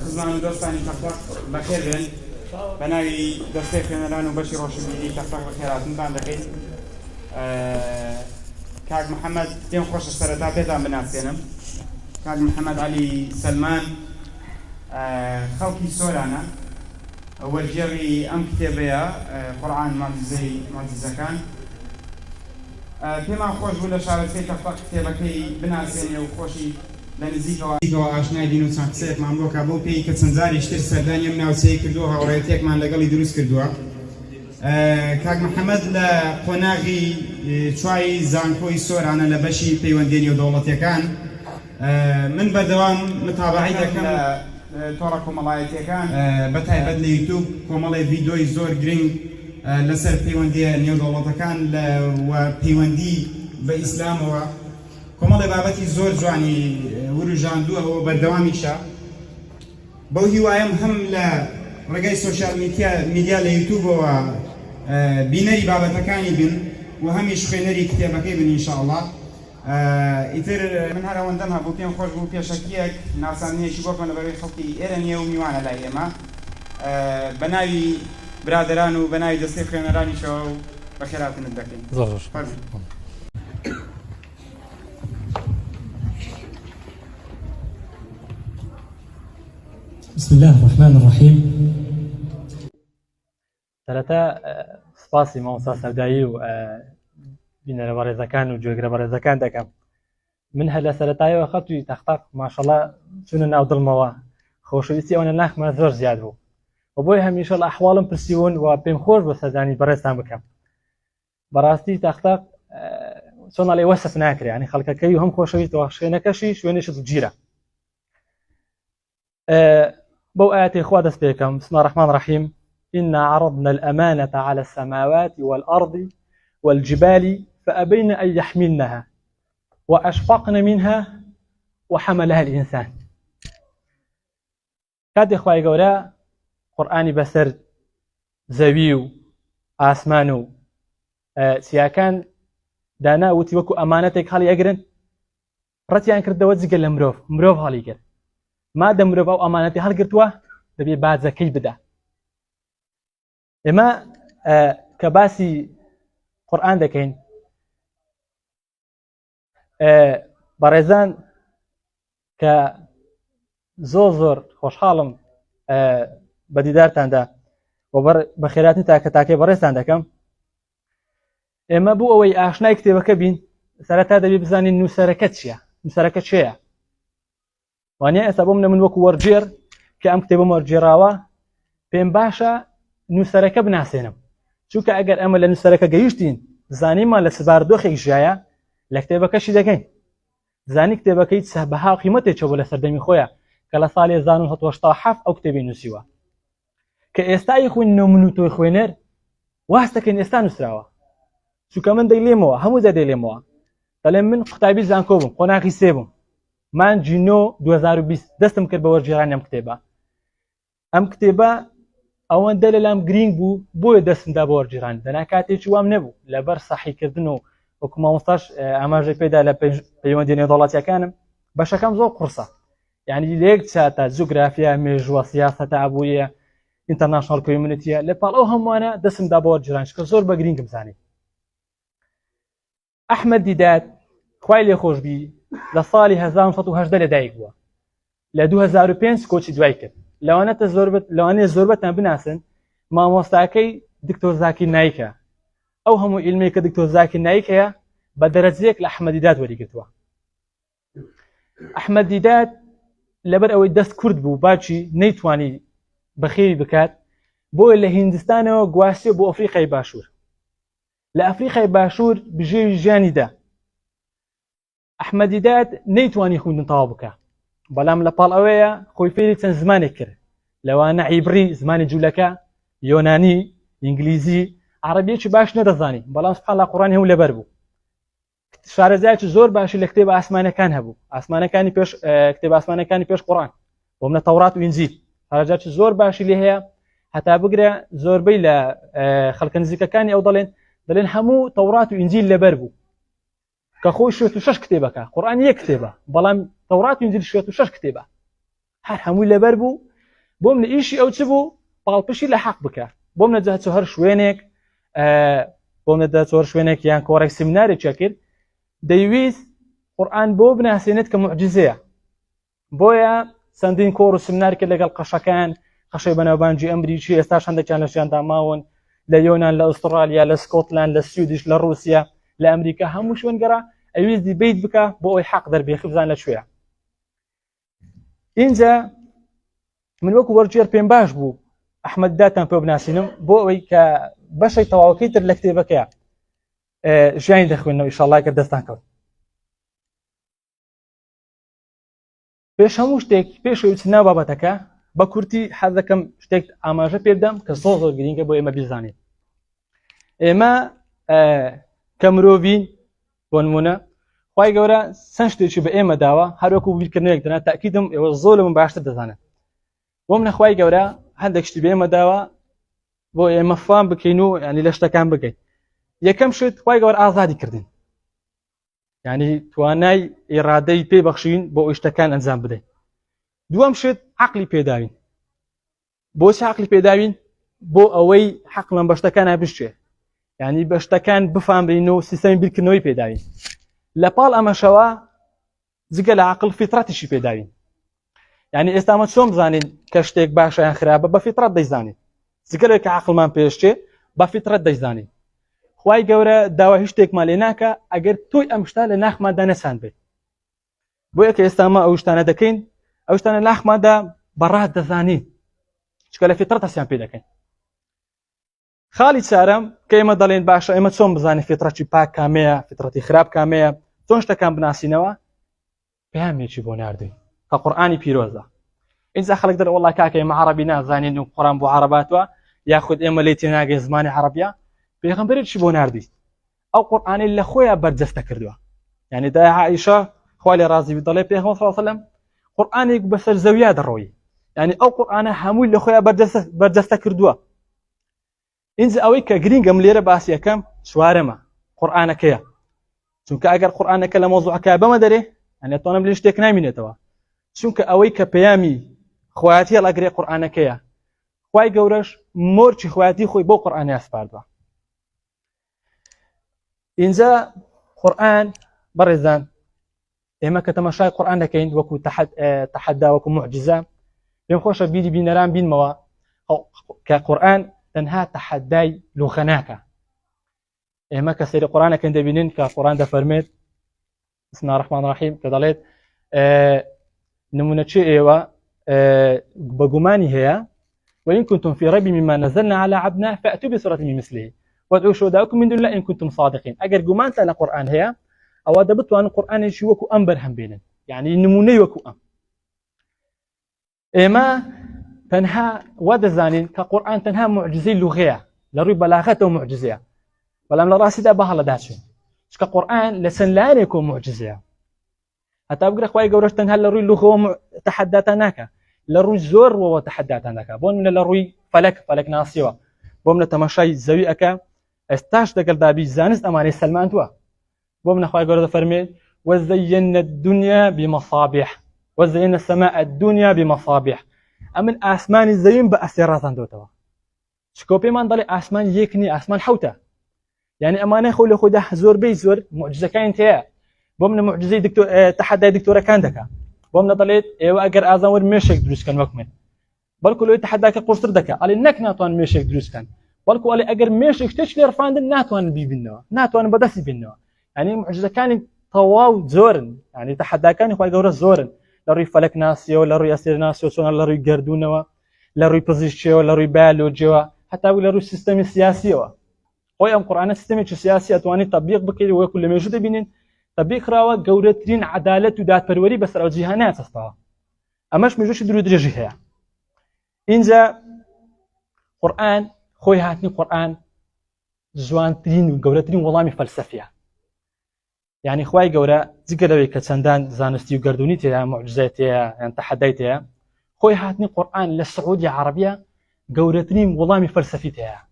خزمان دوستانی تەقتەق بەخێر بێن بە ناوی دەستەی خوێنەران و بەشی ڕۆشنبیری تەقتەق بەخێراتنتان دەکەین. کاک محەممەد پێم خۆشە سەرەتا پێتان بناسێنم. کاک محەممەد عەلی سەلمان خەڵکی سۆرانە، وەرجێڕی ئەم کتێبەیە قورئان مۆجزەکان. پێمان خۆش بوو لە شارەچکەی تەقتەق کتێبەکەی بناسێنێ و خۆشی لە نزیکەوە ئاشنای دین و چەند قسەیەکمان بۆکە بۆ پێی کە چەند جاریشتر سەردانی ئەم ناوچەیە کردووە، هاوڕێیەتێکمان لەگەڵی دروست کردووە. کاک محەممەد لە قۆناغی چوای زانکۆی سۆرانە لە بەشی پەیوەندێنی و دەوڵەتیەکان. من بەردەوام متابعی دەکەم لە تۆڕە کۆمەڵایەتیەکان، بەتایبەت لە یوتیوب کۆمەڵی ڤیدۆی زۆر گرنگ لەسەر پەیوەندیە نێودەوڵەتەکان و پەیوەندی بە ئیسلامەوە. کۆمەڵی بابەتی زۆر جوانی وروژاندووەوە بەردەوامیشە. بەو هیوایم هەم لە ڕێگای سۆشیال میدیا لە یوتیوبەوە بینەری بابەتەکانی بن و هەمیش خوێنەری کتێبەکەی بن ئینشاءڵڵا. ئیتر من هەر ئەوەندەم هەبوو پێم خۆش بوو پێشەکیەک ناسانیەکی بۆکەن لەبەرەوەی خەڵکی ئێرە نییە و میوانە لای ئێمە، بە ناوی برادران و بە ناوی دەستەی خوێنەرانیشەوە و بەخێراتنت دەکەین. بسم الله الرحمن الرحيم. سەرەتا سپاسی مامۆستا سەردایی و بینەرە بەڕێزەکان و گوێگرە بەڕێزەکان دەکەم. من هەر لە سەرەتایەوە خەتوی تەقتەق ماشەڵڵا چونە ناو دڵمەوە، خۆشەویستی ئەوە ناخمە زۆر زیاد بوو و بۆی هەمیشە لە ئەحواڵم پرسیون و پێم خۆش بە سەردانی بەڕێزتان بکەم. بەڕاستی تەقتەق چۆنڵێ وەسف ناکرێ، ینی خەڵکەکەی و هەم خۆشەویستەوە شوێنەکەشی شوێنێشت جیرە. بو آياتي إخوة دستيكم. بسم الله الرحمن الرحيم. إنا عرضنا الأمانة على السماوات والأرض والجبال فأبين أن يحملنها وأشفقن منها وحملها الإنسان. كاد إخوة يقولا قرآني بسر زويو آسمانو سياكان دانا وتيوكو أمانتك هالي يقرن رتيان كردوات زيقل مروف هالي يقرن ما دە مرۆڤ ئەو ئەمانەتی هەڵگرتووە دەبێ بازەکەی بدە. ئێمە کە باسی قورئان دەکەین، بەڕێزان کە زۆر خۆشحاڵم بە دیدارتاندا و بە خێراتنی تاکە تاکەی بەڕێزتان دەکەم. ئێمە بوو ئەوەی ئاشنای کتێبەکە بین، سەرەتا دەبێ بزانین نووسەرەکە چییە، نووسەرەکە چێیە. وانە ئێستا بۆ من وەکو وەرجێر کە ئەم کتێبە وەرجێراوە پێم باشە نووسەرەکە بناسێنم، چونکە ئەگەر ئەمە لە نووسەرەکە گەیشتین زانیمان لە سباردۆخێک ژایە لە کتێبەکەشی دەگەین، زانی کتێبەکەی بەها و قیمەتێکەوە لە سەردەمی خۆیە کە لە ساڵی 1970 ئەو کتێبی نووسیوە کە ئێستای خوێندنەوە من و تۆی خوێنەر واز دەکەین ئێستا نووسراوە. چونکە من دەیلێمەوە هەموو دەیلێمەوە، دەڵێم من قوتابی زانکۆ بووم، قۆناغی سێ بووم، مانجی 2020 دەستم کرد بە وەرجێڕانی ئەم کتێبە. ئەم کتێبە ئەوەندە لەلام گرنگ بوو بۆیە دەستمدا بە وەرجێڕانی، دەنا کاتێکی وام نەبوو لەبەر سەحیکردن و وەکو مامۆستاش ئاماژەی پێدا لە پەیوەندی نێودەوڵەتیەکانم بەشەکەم زۆر قورسە، یعنی لە یەک چاتە جوگرافیا، مێژووە، سیاسەتە، ئابووریە، ئینتەرناشناڵ کۆمیونیتیە، لەپاڵ ئەو هەمووانە دەستمدا بە وەرجێڕانی کە زۆر بە گرنگم زانی. ئەحمەد دیدات خوای لێ خۆشبی لە ساڵی 1970 لەدایک بووە، لە 2005 کۆچی دوای کرد. لەوانەیە زۆربەتان بناسن مامۆستاکەی دکتۆر زاکیر نایکە. ئەو هەموو ئیلمێک کە دکتۆر زاکیر نایک هەیە بە دەرەجەیەک لە ئەحمەد دیدات وەریگرتووە. ئەحمەد دیدات لەبەر ئەوەی دەست کورد بوو باچی نەیتوانی بەخێوی بکات، بۆیە لە هیندستانەوە گواستیە بۆ ئەفریقای باشوور. لە ئەفریقای باشوور بژێوی ژیانیدا ئەحمەد دیدات نەیتوانی خوێندن تەواو بکە، بەڵام لەپاڵ ئەوەیە خۆی فێری چەند زمانێک کرد، لەوانە عیبری زمانی جوولەکە، یۆنانی، ئینگلیزی، عەرەبیەکی باش نەدەزانی، بەڵام سوبحانەڵڵا قورئانی هەموو لەبەر بوو. شارەزایەکی زۆر باشی لە کتێبە ئاسمانەکان هەبوو، کتێبە ئاسمانەکانی پێش قورئان بۆ منە تەورات و ئینجیل، شارەزایەکی زۆر باشی لێ هەیە، هەتا بگرە زۆربەی لە خەڵکە نزیکەکانی ئەو دەڵێن هەموو تەورات و ئینجیل لەبەر بوو، کە خۆی 6 کتێبەکە. قورئان یەک کتێبە، بەڵام تەورات و ئینجیل 6 کتێبە، هەر هەمووی لەبەر بوو بۆ منە ئیشی ئەو چ بوو پاڵپشی لە حەق بکە بۆ منە دەچۆ هەر شوێنێک بۆ منە دەچۆ شوێنێک یان کۆڕێک سیمینارێکە کرد دەیویست قورئان بۆ بناسێنێت کە موعجزەیە بۆیە چەندین کۆڕ و سیمینار کرد لەگەڵ قەشەکان قەشەی بەناوبانگی ئەمریکی ئێستاش هەندێکیان لەشیاندا ماون لە یۆنان لە ئوسترالیا لە سکۆتلاند لە سویدش لە رووسیا لە ئەمریکا هەموو شوێنگەرا ئەویستی بیت بکە بۆ ئەوی حەق دەربێخی بزان لەکوێیە اینجا من وەکو وەرجێر پێم باش بوو ئەحمەد داتان پێ بناسینم بۆ ئەوەی کە بەشەی تەواوەکەی تر لە کتێبەکەیە ژیانی دەخوێنەوە ئینشاءڵڵا کە دەستان کەوت پێش هەموو شتێک پێشەوەی بچنە بابەتەکە بە کورتی حەز دەکەم شتێک ئاماژە پێ بدەم کە زۆر گرینگە بۆ ئێمە بیزانین ئێمە کە مرۆڤین بۆ نمونە خوای گەورە چەند شتێکی بە ئێمە داوە هەروەکو بیرکردنەوەیەک دەنا تاکیدم ئێوە زۆر لەمن باشتر دەزانن بۆ منە خوای گەورە هەندێک شتی بە ئێمە داوە بۆ ئێمە فام بکەین و ینی لە شتەکان بگەین یەکەم شت خوای گەورە ئازادی کردین ینی توانای ئێرادەی پێ بەخشین بۆ ئەو شتەکان ئەنجام بدەین دووەم شت عەقلی پێداوین بۆچی عەقلی پێداوین بۆ ئەوەی حەقڵەن بە شتەکان بشتێ ینی بە شتەکان بفامرین و سیستەمی بیرکردنەوەی پێداوین لە پاڵ ئەمەشەوە جگە لە عەقڵ فیترەتیشی پێداوین ینی ئێستا ئەمە چۆن بزانین کە شتێک باشە یان خراپە بە فیترەت دەیزانین جگە لەوەی کە عەقڵمان پێشتێ بە فیترەت دەیزانین خوای گەورە داوا هیچ شتێکمان لێ ناکە ئەگەر تۆی ئەم شتە لە ناخماندا نەسان بێت بۆیە کە ئێستا ئەمە ئەو شتانە دەکەین ئەو شتانە ناخماندا بەڕات دەزانین چکە لە فیترەت هەستیان پێ دەکەین خاڵی چارەم کە ئێمە دەڵێن باشە ئێمە چۆن بزانین فیترەتی پاک کامەیە فیترەتی خراپ کامەیە چۆن شتەکان بناسینەوە پەیامێکی بۆ ناردوین کە قورئانی پیرۆزە ئینجا خەڵک دەڵێ وەڵڵا کاکە ئێمە عەرەبی نازانین و قورئان بۆ عەرەباتوە یاخود ئێمە لێی تێناگەین زمانی عەرەبیە پێغەمبەرێکی بۆ ناردی ئەو قورئانەی لە خۆیان بەرجەستە کردووە یعنی دای عائیشە خوا لێ ڕازی بێت دەڵێ پێغەمبەر صلی الله علیه وسلم قورئانێک بەسەر زەویا دەڕۆی یعنی ئەو قورئانە هەمووی لە خۆیان بەرجەستە کردووە اینجا ئەوەی کە گرینگەم لێرە باسی یەکەم چوارەمە قورئانەکەیە چونکە ئەگەر قورئانەکە لە مۆزوعەکە بەمە دەرێ ئەنێ تۆنم لێ شتێک نامینێتەوە چونکە ئەوەی کە پەیامی خوایەتی هەڵەگرێ قورئانەکەیە خوای گەورەش مۆرچی خوایەتی خۆی بۆ قورئانە ئەسپاردووە اینجا قورئان بەڕێزان ئێمە کە تەماشای قورئان دەکەین وەکو تەحەدا وەکو موعجزە پێم خۆشە بیری بینەران بینمەوە کە قورئان تەنها تەحەدای لوغە ناکە ئێمە کە سەیری قورئانەکەن دەبینین کە قورئان دەفەرمێت بسم الله الرحمن الرحیم کە دەڵێت نمونەچی ئێوە بەگومانی هەیە وإن كنتم في ريب مما نزلنا على عبدنا فأتوا بسورة من مثله وادعوا شهداءكم من دون الله إن كنتم صادقين أجر جمانتا لقرآن هي أو دبتوا عن القرآن شيء وكو أمبر هم بينن يعني نموني وكو أم إما تنها ودزانين كقرآن تنها معجزة لغية لروي بلاغته معجزة ولم لراسي ده بحال داشو كقرآن لسن لا يكون معجزة حتى أبغى خوي جورش تنها لروي لغة تحداتناك لروي زور وتحداتناك بون من لروي فلك ناصيوا بون من تمشي زويئك استاش دقل دابي زانست أماني سلمان توا بون من خوي جورش فرمي وزينا الدنيا بمصابيح وزينا السماء الدنيا بمصابيح أمن آسمان الزين بأسيرات دوتوا شكوبي من ضل آسمان يكني آسمان حوته يعني أمانة خول خده زور بي زور معجزة كانت هي بومنا معجزة دكتور تحدى دكتورة كاندكا بومنا طلعت ايوا اگر ازور ميشك دروس كان وكمن بلكو لو تحداك قصر دكا قال انك ناتوان ميشك دروس كان بلكو قال اگر ميشك تشلي رفاند ناتوان بي بينوا ناتوان بدسي بينوا يعني معجزة كان طواو زورن يعني تحدى كان اخوي غور زورن لروي فلك ناسيو لروي اسير ناسيو سون لروي جردونوا لروي بوزيشيو لروي بالوجوا حتى لروي سيستم سياسي خوي ام قرآن سيستمي سياسي اتواني تطبيق بكري وكل موجود بينين تطبيق راوه جورترين عداله ودات بروري بس راو جهانات استا اماش مجوش درو درجه هي انجا قرآن خوي هاتني قرآن جوانترين وجورترين والله فلسفيه يعني خوي جورا ذكروي كتندان زانستي وجردونيتي معجزاتي يعني تحديتي خوي هاتني قرآن للسعوديه العربيه جورترين والله فلسفيتها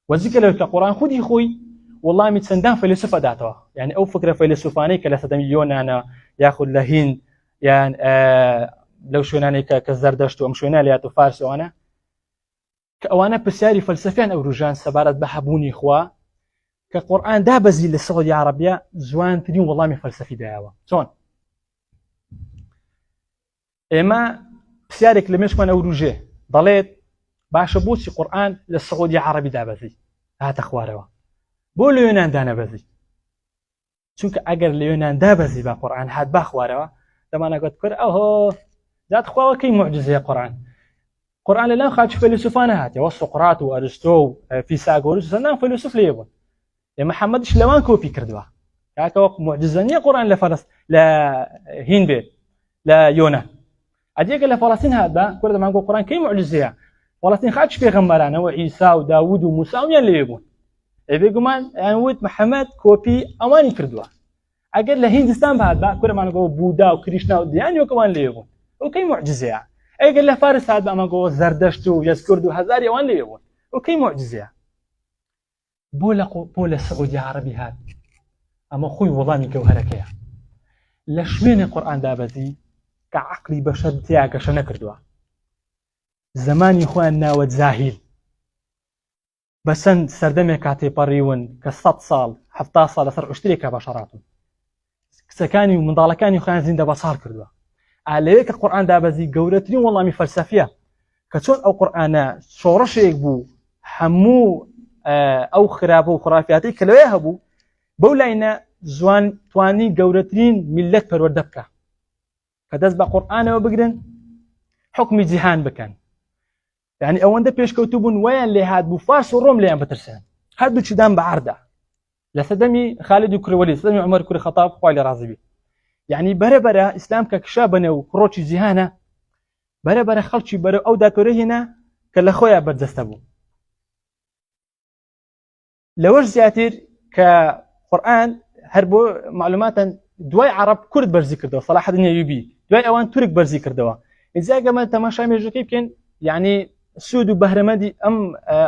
وذكر القرآن خدي خوي والله متسندان فيلسوف داتوا يعني او فكره فيلسوفاني كلا 6 مليون انا ياخذ لهين يعني لەو شوێنانەی کە زەردەشت و ئەم شوێنە لات و فارس ئەوانە کە ئەوانە پرسیاری فەلسەفیان ئەو ڕۆژان سەبارەت بە هەبوونی خوا کە قورئان دابەزی لە سەعودی عەرەبیە جوانترین وەڵامی فەلسەفی دایەوە. چۆن ئێمە پرسیارێک لە مێشکمان ئەو ڕۆژێ دەڵێت باشە بۆچی قورئان لە سەعودی عەرەبی دابەزی هاتە خوارەوە، بۆ لە یۆنان دانەبەزی؟ چونکە ئەگەر لە یۆنان دابەزی بە قورئان هات با خوارەوە دەمانەگوت کرد ئەوهۆ جات خواوە کەی موعجزەیە قورئان لەلام خاچ فەیلسوفانە هاتەوە سقراط و ئەرستۆ و فیساگۆرس سەردان فەیلسوف لێ بوون. محەممەدش لەوان کۆپی کردووە کاکەوە موعجزە نییە قورئان لە هین بێت لە یۆنان. ئەدیەکە لە فەڵەستین هات بە کورد دەمانگۆ قورئان کەی موعجزەیە فەڵەستین خاچ پێغەمبەرانەوە عیسا و داوود و موسا ئەویان لێ بوون. بێگومان یانوت محەممەد کۆپی ئەوانی کردووە. ئەگەر لە هیندستان بهات بە کورمانگۆ بوودا و کریشنا و دیانیۆکەوان لێ بوون ئەو کەی موعجزەیە. ئەگەر لە فارس هات بە ئەمەگۆ زەردەشت و یەزکورد و هەزاری ئەوان لێ بوون ئەو کەی موعجزەیە. بۆ لە سەعودی عەرەبی هات ئەمە خۆی وەڵامی گەوهەرەکەیە لە شوێنی قورئان دابەزی کە عەقلی بەشەر تیا گەشە نەکردووە. زمانی خۆیان ناوە جاهیل بەسەند سەردەمێک کاتێپەڕیون کە 100 ساڵ 70 ساڵ لەسەر عشترێکە بەشەڕاتون کچەکانی و منداڵەکانی خۆیان زیندە بەساڵ کردووە. ئالەوەیە کە قورئان دابەزی گەورەترین وەڵامی فەلسەفیە کە چۆن ئەو قورئانە شۆڕەشێک بوو هەموو ئەو خراپە و خوڕافیاتەی کە لەوێ هەبوو بەو لاینە زوان توانی گەورەترین میلەت پەروەردە بکە کە دەست بە قورئانەوە بگرن حکمی جیهان بکەن. یعنی ئەوەندە پێشکەوتوو بوون ویان لێ هات بوو فارس و ڕۆم لێیان بترسن هەردوو چیدان بە عەردا لە سەدەمی خالید و کوڕەوەلی سەدەمی عومەر کوڕی خەتاب خوای لێ ڕازی بی. یعنی بەرەبەرە ئیسلام کە کشا بنە و کڕۆکی جیهانە بەرەبەرە خەڵکی بەرەو ئەو داکۆرە هێنا کە لە خۆیان بەرجەستە بوو. لەوەش زیاتر کە قورئان هەر بۆ معلوماتەن دوای عەرەب کورد بەرزی کردەوە صلاح الدین ئەیوبی دوای ئەوان تورک بەرزی کردەوە. ئینجا گەمە تەماشای مێژووەکەی بکەین یعنی سوود و بەهرەمەندی ئەم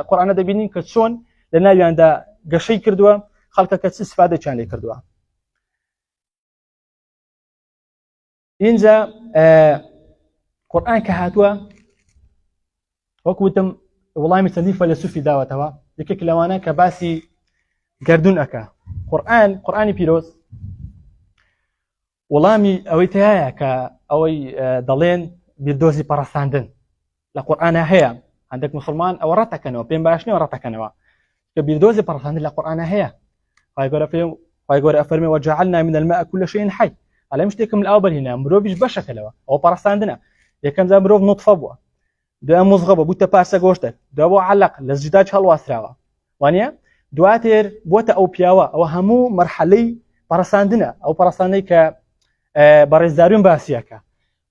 قورئانە دەبینین کە چۆن لە ناویاندا گەشەی کردووە خەڵکەکە چ استفادەیان لێ کردووە. اینجا قورئان کە هاتووە وەک وتم وەڵامی چەندین فەیلسوفی داوەتەوە. یەکێک لەوانە کە باسی گەردوون ئەکا قورئانی پیرۆز وەڵامی ئەوەی تایە کە ئەوەی دەڵێن بیردۆزی پەڕەساندن لە قورئانە هەیە. هەندێک مسلمان ئەوە ڕەتەکەنەوە پێم باش نییە ڕەتەکەنەوە کە بیردۆزی پەڕەساندن لە قورئانە هەیە. خوای گەورە ئەفەرمێ وەجەعەلنا من الماء كل شيء حي ئەڵێم شتێکم لە ئاو بەرهێنا مرۆڤیش بەشەکە لەوە ئەوە پەڕەساندنە. یەکەم جا مرۆڤ نوتفە بووە دوای مزغە بووە بووتە پارچە گۆشتێک دوای بۆ عەلەق لە زیداج هەڵواسراوە وانە دواتر بۆتە ئەو پیاوە. ئەوە هەموو مەرحەلەی پەڕەساندنە ئەو پەڕەساندنەی کە بەڕێزداروین باسیەکە.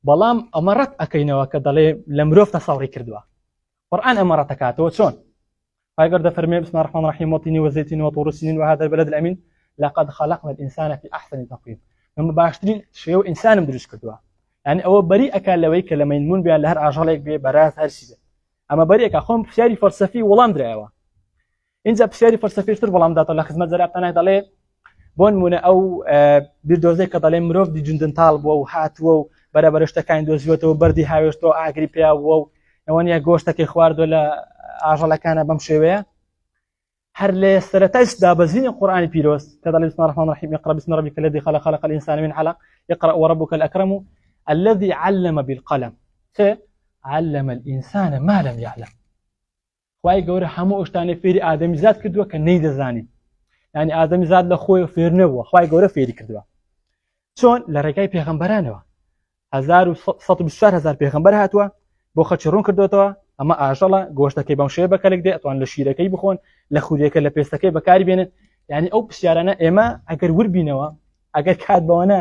بەڵام ئەمە ڕەت ئەکەینەوە کە دەڵێ لە مرۆڤ تەسەوڕی کردووە. قورئان ئەمە ڕەتەکاتەوە چۆن خوای گەورە دەفەرمێ بسم الله الرحمن الرحيم والتين والزيتون وطور سينين وهذا البلد الأمين لقد خلقنا الإنسان في أحسن تقويم. ئەمە باشترین شێوە ئینسانم دروست کردووە. یعنی ئەوە بەری ئەکا لەوەی کە لە مەیمون بیان لە هەر ئاژەڵێک بێ بەراز هەر چیزە. ئەمە بەری ئەکا خۆم پرسیاری فەلسەفی وەڵام درایەوە. اینجا پرسیاری فەلسەفیشتر وەڵام داتەوە لە خزمەت زەرابتانە دەڵێ بۆ نمونە ئەو بیردۆزەی کە دەڵێ مرۆڤ دیجوندنتاڵ بووە و هاتووە و بەرەبەر شتەکانی دۆزیوەتەوە بەردی هاوێشتەوە ئاگری پیا بووە و ئەوەنیە گۆشتەکەی خواردووە لە ئاژەڵەکانە بەم شێوەیە. هەر لە سەرەتای دابەزینی قورئانی پیرۆز کە دەڵێ بسم الله الرحمن الرحيم اقرأ باسم ربك الذي خلق خلق الإنسان من علق اقرأ وربك الأكرم الذي علم بالقلم علم الإنسان ما لم يعلم. خوای گەورە هەموو شتانەی فێری ئادەمیزاد کردووە کە نەیدەزانی. یعنی ئادەمیزاد لە خۆی فێر نەبووە خوای گەورە فێری کردووە. چۆن لە ڕێگای پێغەمبەرانەوە 1124,000 پێغەمبەر هاتووە بۆ خەڵکی ڕوون کردوێتەوە. ئەمە ئاژەڵە گۆشتەکەی بەم شێوە بەکارێک دێ ئەتوان لە شیرەکەی بخۆن لە خوریەکە لە پێستەکەی بەکاری بێنن. یعنی ئەو پرسیارانە ئێمە ئەگەر وربینەوە ئەگەر کات بەوانە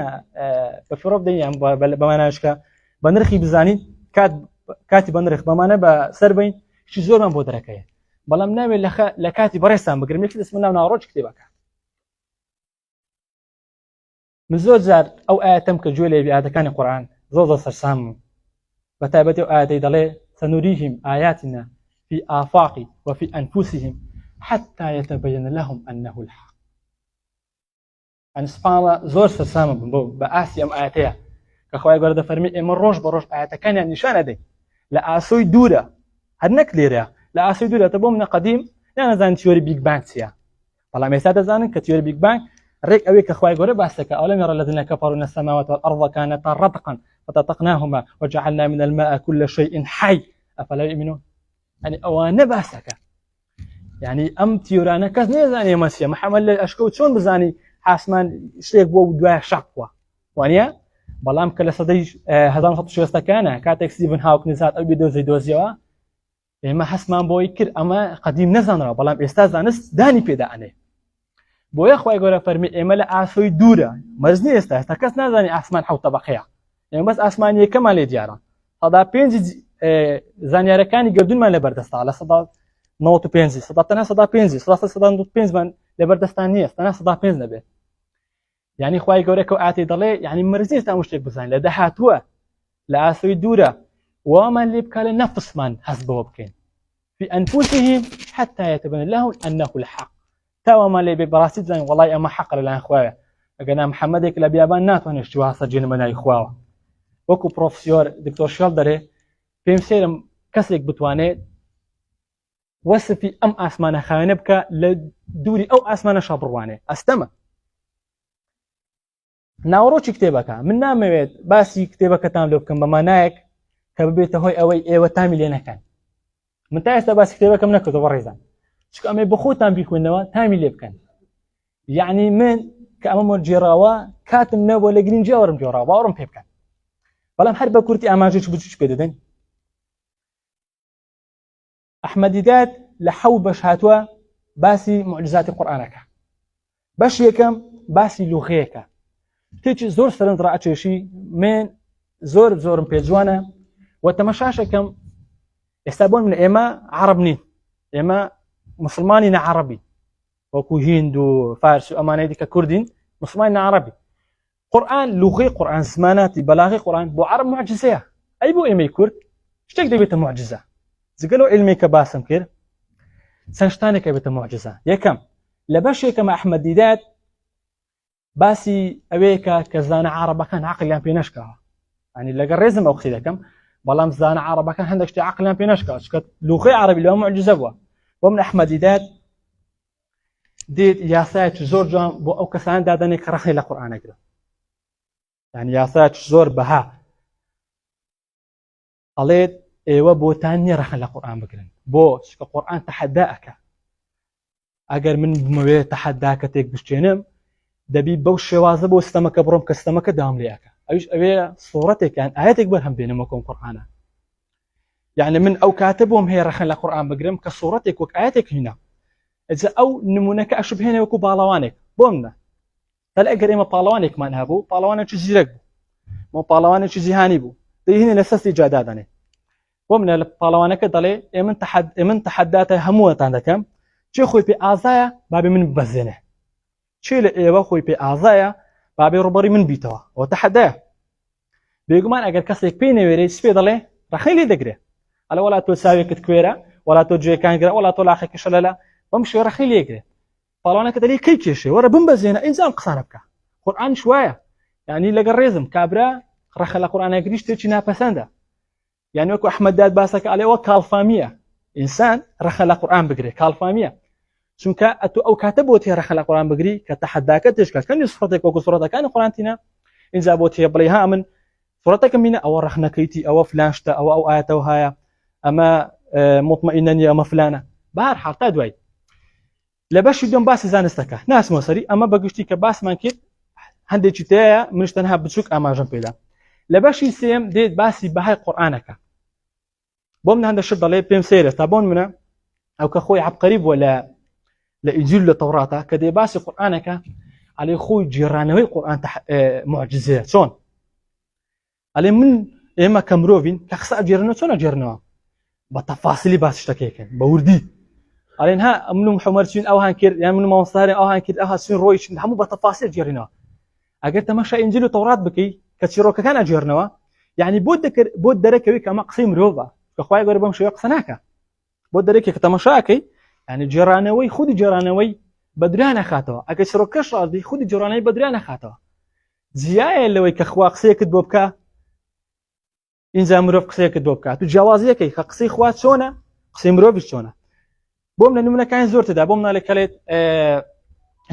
بە فڕۆ بدەین بەمانەشکە بە نرخی بزانین کاتی بە نرخ بەمانە بە سەر بین شی زۆرمان بۆ دەرەکەیە. بەڵام ناوێت لە کاتی بەڕێستان بگرم یەکی دەستمە ناو ناڕۆژ کتێبەکە. من زۆر جار ئەو ئاەتەم کە گوێ لێ ئاەتەکانی قورئان زۆر سەرسام بەتایبەتی ئەو ئاەتەی دەڵێ سنريهم آياتنا في آفاق وفي أنفسهم حتى يتبين لهم أنه الحق. أن سبحان الله زور سرسامة بأسي أم آياتها كخوای گەورە دەفەرمی ئێمە ڕۆژ بە ڕۆژ ئاەتەکانیان نیشان ئەدەین لە ئاسۆی دوورە هەر نەک لێرە لە ئاسۆی دوورە بۆ منە قەدیم نازانن تیۆری بیگ بانگ چییە بەڵام ئێستا دەزانن کە تیۆری بیگ بانگ ڕێک ئەوەی کە خوای گەورە باس دەکات ئەولەم يرى الذين كفروا أن السماوات والأرض كانتا رتقا فتطقناهما وجعلنا من الماء كل شيء حي أفلا يؤمنون يعني ئەوانە باس دەکات يعني ئەم تیۆرانە کەس نێزانێ مەسیە محەممەد لە ئەشکەوت چۆن بزانی حاسمان شتێک بۆ دوای شەق بووە وانە بەڵام کە لە سەدەی 1960ەکانە کاتێک ستیڤن هاوکینگ هات ئەو بێدۆزەی دۆزیەوە ئێمە حەسمان بۆی کرد ئەمە قەدیم نەزانراوە بەڵام ئێستا زانست دانی پێداانێ بۆیە خوای گەورە فەرمی ئێمە لە ئاسۆی دوورە مەرزنی ئێستا هێستا کەس نازانی ئاسمان حەوت تەبەقەیە ئێمە بەس ئاسمانی یەکەمان لێ دیارە سەدا 5 زانیارەکانی گردوونمان لە بەردەستا لە سەدا 95 سەدا تەنها سەدا 5 سەدا 95 لە بەردەستان نییە تەنها سەدا 5 نەبێت يعني خوای گەورە کە ئاتی دەڵێ يعني مەرزنی ئێستا شتێک بزانین لە داهاتووە لە ئاسۆی دوورە ومان لێ بکە لە نەفسمان هەست بەوە بکەین في أنفسهم حتى يتبين لهم أنه الحق تاوما لي ببراسيت زين والله أما حق لله خواه أجنا محمدك لبيابان ناتواني اشتوها سجين من أي خواه وكو بروفيسور دكتور شالدري في مسيرم كسرك بتواني وصفي أم أسمان خانبك لدوري أو أسمان شابرواني أستمع ناوروش كتابك من نامويت باسي كتابك تاملو بكم بمانايك كببيته هوي أوي إيوة تامي لينا كان من تاستا باس كتابكم نكتب وريزان شكو أمي بخوتان بيكونوا تامي لي بكن يعني من كأمام الجراوة كاتم نبو لقرين جاورم جراوة ورم بيبكن بلام حرب كورتي أماجيش بجوش بيددن أحمديات لحو باش هاتوا باسي معجزات قرآنك باش يكم باسي لغيك تيجي زور سرند رأتشي من زورم بيجوانا وتمشاشكم يستبون من إما عربني إما مسلمانين عربي وكو هند وفارس وأمانة ديك كردين مسلمانين عربي قرآن لغي قرآن زماناتي بلاغي قرآن بو عرب معجزة أي بو إيمي كرد شتك دي بيت معجزة زقلو علمي كباسم كير سنشتاني كبيت معجزة يكم لباش يكم أحمد ديدات باسي أويكا كزانا عربا كان عقليان بينشكا يعني لقى الرزم أو خيدكم بلام زانا عربا كان عندك شتي عقليان بينشكا شكت لغي عربي لو معجزة بوا ومن أحمد ديدات ديت ياسات زور جام بو أو كسان دادني كرخي لقرآن كده يعني ياسات زور بها قلت ايوه بو تاني رخي لقرآن بكرن بو شك قرآن تحداك اگر من بمويه تحداك تيك بشتينم دبي بو شوازه بو استمك بروم كستمك دام لياك ايش ابي صورتك يعني اياتك برهم بينمكم قرآن يعني من او كاتبهم هي رخي لقرآن بكرم كصورتك وكاياتك هنا إذا أو نمونك أشوف هنا وكو بالوانك بومنا تلاقي قريمة بالوانك ما نهبو بالوانك زيرك مو بالوانك زيهاني بو تي هنا لسه استجاداتني بومنا بالوانك ضلي من تحداته هموة عندكم شي خوي في أعزايا بابي من بزنه شي لإيوه خوي في أعزايا بابي ربري من بيتوا وتحداه بيقومان أجر كسلك بيني ويري سبي ضلي رخيلي دقري على ولا تساوي كتكويرة ولا تجي كانجرا ولا تلاخي كشللا بمشي رخيل يقرأ طالما كده ليه كي شيء ورا بمبزينا إنسان قصانبك قرآن شوية يعني لقى الرزم كابرا رخل القرآن يقريش تيجينا بسنده يعني وكو أحمد داد باسك عليه وكالفامية إنسان رخل القرآن بقري كالفامية شو كأتو أو كاتبوتي رخل القرآن بقري كتحداك تشكل كان صورتك وكو صورتك كان القرآن تنا إن زابوتي بليها من صورتك منا أو رخنا كيتي أو فلانشتا أو آية أو هاي أما مطمئنني أما فلانة بهر حال تدوي لباش يدوم باس زانستك ناس مصري اما بقشتي كباس مانكيت هندي جتايا منش تنها بتشوك اما جنبيلا لباش يسيم ديت باسي بهاي قرانك بومن هذا الشد لي بيم سيره تابون منا او كخوي عب قريب ولا انجيل التوراه كدي باسي قرانك علي خوي جيرانوي قران معجزات شلون علي من اما كمروفين كخصا جيرانو شلون جيرانو بتفاصيل باس اشتكيك بوردي علينها منو محمرشين او هانكير يعني منو مصاري او هانكير او سين رويش همو بتفاصيل جيرنا اگر تمشى انجيل التوراة بكي كتشيروكا كان جيرنا يعني بود دركوي كما قسيم روبا كخواي غير بمشي يقصناك بود دركي كتمشاكي يعني جيرانوي خودي جيرانوي بدرانه خاتوا اگر شروكش راضي خودي جيرانوي بدرانه خاتوا زيايه اللي كخوا قسيه كتبوبكا اینجا مرۆڤ قسەیەکت بۆ بکات و جیاوازیەکەی کە قسەی خوا چۆنە قسەی مرۆڤیش چۆنە بۆم لە نمونەکانی زۆر تێدا بۆم ناڵێ کەڵێت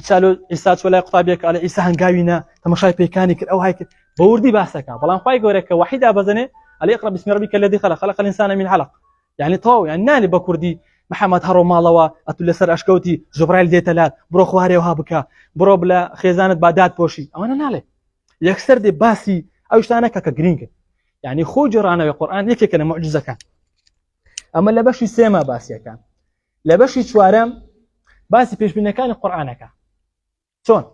چالۆ ئیسا چۆ لای قوتابیەکە ئەڵێ ئیسا هەنگاوینە تەماشای پێکانی کرد ئەو های کرد بە وردی باسەکە بەڵام خوای گەورە کە وحی دابەزێنێ ئەڵێ اقرأ بسم ربك الذي خلق خلق الإنسان من علق يعني تەواو يعني نانی بە کوردی محەممەد هەڕۆ ماڵەوە ئەتو لەسەر ئەشکەوتی جوبرایل دێتە لات بڕۆ خوارێ وها بکە بڕۆ بلە خێزانت بادات پۆشی ئەوەنە ناڵێ یەکسەر دێ باسی ئەو شتانەکە کە گرینگن يعني خۆ جێڕانەوەی قورئان یەکێکە لە موعجزەکان ئەمە لە بەشی سێمە باسیەکان لە بەشی چوارەم باسی پێشبینەکانی قورئانەکە چۆن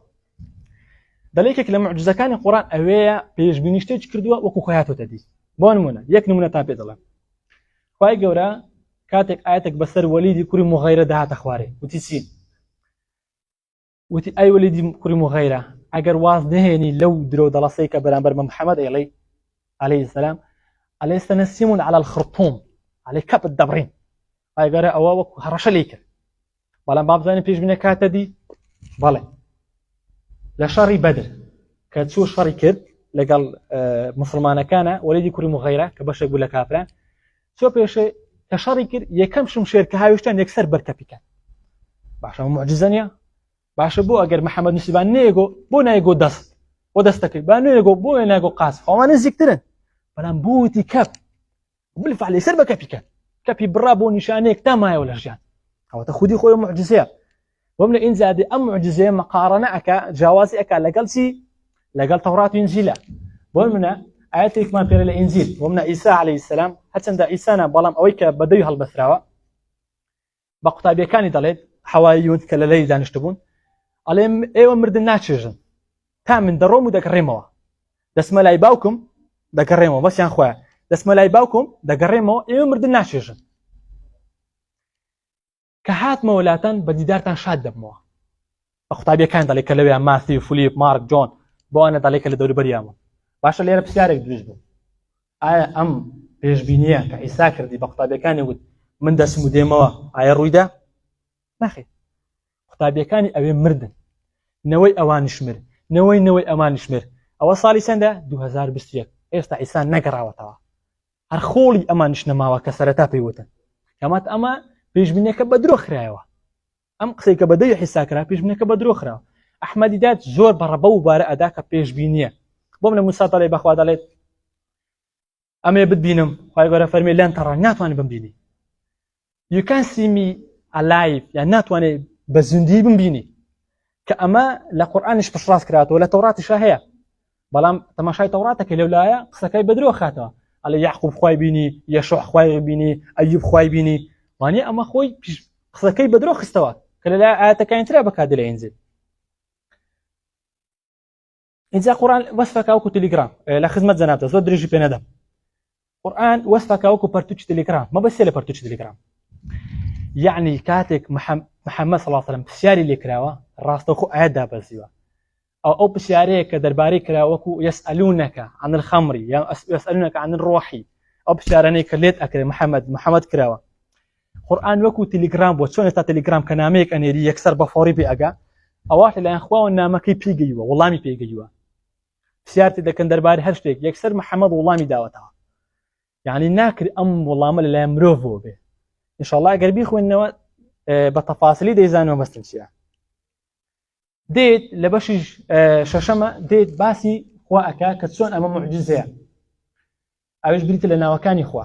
دەڵێکێک لە موعجزەکانی قورئان ئەوەیە پێشبینی شتێک کردووە وەکو خۆیاتۆتە دی بۆ نمونە یەک نمونەتان پێ دەڵێم خوای گەورە کاتێک ئاەتێک بەسەر وەلیدی کوڕی مغەیرە داهاتە خوارێ وتی چی وتی ئەی وەلیدی کوڕی مغەیرە ئەگەر واز نهێنی لەو درۆ دەڵەسەی کە بەرامبەر بە محەممەد ئێڵەی عليه السلام عليه سنسيم على الخرطوم عليه كب الدبرين هاي قال أو هرش ليك بلان باب زين بيج منك هاتدي بلى لا شري بدر كتشو شري كد لقال مسلمان كان ولدي كوري مغيرة كباش يقول لك كافران شو بيش كشري كد يكم شمشير كهايوشتان يكسر بركبك بعشان معجزانية بعش بو أجر محمد نسيبان نيجو بو نيجو دست ودستك بانو نيجو بو نيجو قاس فما نزكترن بەڵام بوتی کەپ بالفعل سەر بە کەپی بڕا بۆ نیشانەیەک تامایەوە لە ژیان ئەوەتە خودی خۆی معجزەیە بۆم لە ئینجادی ئەم معجزەیە مەقارنە ئەکا جیاوازی ئەکا لەگەڵ چی لەگەڵ تەورات و ئینجیلە بۆ منە ئاەتێکمان پێرە لە ئینجیل بۆ منە ئیسا عەلەیهی سەلام هەرچەندە ئیسانە بەڵام ئەوەی کە بەدەوی هەڵبەستراوە بە قوتابیەکانی دەڵێت حەواییون کە لە لەی دانیشتبوون ئەڵێم ئێوە مردن ناچێژن تا من دەڕۆم و دەگەڕێمەوە دەسمە لای باوکم دەگەڕێمەوە بەسییان خۆیان دەسمە لای باوکم دەگەڕێمەوە ئێوە مردن ناچێژن کە هاتمەوە وڵاتان بە دیدارتان شاد دەبمەوە بە قوتابیەکان دەڵێ کە لەوێیان ماسی فلیپ مارک جۆن بۆوانە دەڵێ کە لە دەوروبەریانمون باشە لێرە پرسیارێک دروست بوو ئایا ئەم پێشبینیە کە ئیسا کردی بە قوتابیەکانی وت من دەسم و دێمەوە ئایا ڕوویدا نەخێت قوتابیەکانی ئەوێ مردن نەوەی ئەوانیش مرد نەوەی ئەمانیش مرد ئەوە ساڵی چەندە 2021 ئێستا ئیسا نەگەڕاوەتەوە هەر خۆڵی ئەمانیش نەماوە کە سەرەتا پێیوتن کەمات ئەمە پێشبینیەکە بە درۆ خرایەوە ئەم قسەی کە بەدەوی حیساکرا پێشبینیەکە بە درۆ خراوە ئەحمەدی داد زۆر بەڕەبە و بارە ئەدا کە پێشبینیە بۆم لە موسا دەڵێ بەخوا دەڵێت ئەمێ بتبینم خوای گەورە فەرمێ لێن تەڕە ناتوانێ بمبینی you can see me alive یان ناتوانێ بە زوندی بمبینی کە ئەمە لە قورئانیش پشتڕاست کراتەوە لە تەوراتیشا هەیە بەڵام تەماشای تەوراتەکە لەولایە قسەکەی بە درۆ خاتەوە ئەڵێ یعقوب خوای بینی یەشوع خوای بینی ئەیوب خوای بینی وانێ ئەمە خۆی قسەکەی بە درۆ خستەوە کە لەلایە ئاەتەکانی ترا بەکات لە ئینجیل ئینجا قورئان وەسفەکە وەکو تەلێگرام لە خزمەت جەنابتە زۆر درێژی پێ نەدەم قورئان وەسفەکە وەکو پەرتووکی تەلێگرام مەبەستێ لە پەرتووکی تەلێگرام یعنی کاتێک محەممەد صلی الله علیه وسلم پرسیاری لێ کراوە ڕاستەوخۆ ئاەت دابەزیوە أو بشاريك درباري كلا وكو يسألونك عن الخمر يسألونك عن الروح أو بشاريك ليت أكل محمد كراوة قرآن وكو تليجرام وشون يستا تليجرام كناميك أن يدي يكسر بفوري بأجا أواحد لأن أخوة النامة كي بيجيوا والله مي بيجيوا بشارتي إذا كان درباري هرشتك يكسر محمد والله مي دعوتها يعني ناكر أم والله ما لا يمروفو به إن شاء الله قربي خو إنه بتفاصيل ديزانو مستنشيا ديت لبشي ششمة ديت باسي خواءك كتسون أمام معجزة أوش بريت لنا وكاني خوا